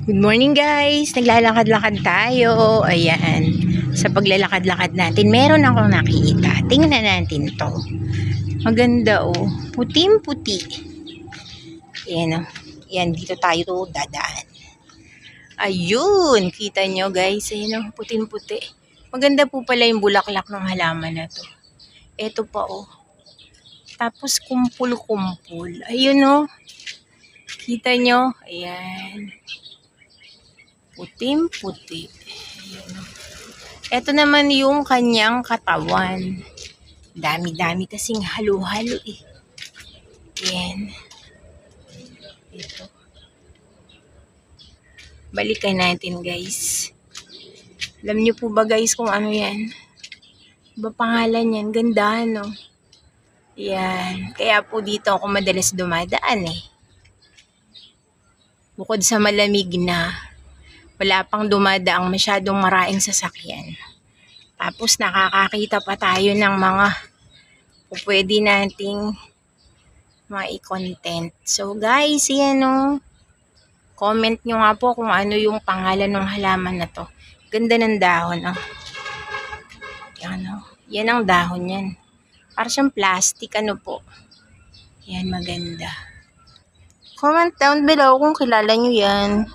Good morning guys! Naglalakad-lakad tayo. Ayan. Sa paglalakad-lakad natin, meron akong nakita. Tingnan natin to. Maganda oh. Puting-puti. Ayan oh. Ayan, dito tayo dadaan. Ayun! Kita nyo guys. Ayan oh, puting-puti. Maganda po pala yung bulaklak ng halaman na to. Eto pa oh. Tapos kumpul-kumpul. Ayun oh. Kita nyo? Ayan. Puting-puti. Ito naman yung kanyang katawan. Dami-dami kasing halo-halo eh. Yan. Ito. Balikan natin guys. Alam niyo po ba guys kung ano yan? Ba pangalan yan? Ganda no? Yan. Kaya po dito ako madalas dumadaan eh. Bukod sa malamig na, wala pang dumadaang masyadong maraming sasakyan. Tapos nakakakita pa tayo ng mga pwede nating mai-content. So guys, yan o. Comment nyo nga po kung ano yung pangalan ng halaman na to. Ganda ng dahon o. Yan o. Yan ang dahon yan. Parang siyang plastic ano po. Yan maganda. Comment down below kung kilala nyo yan.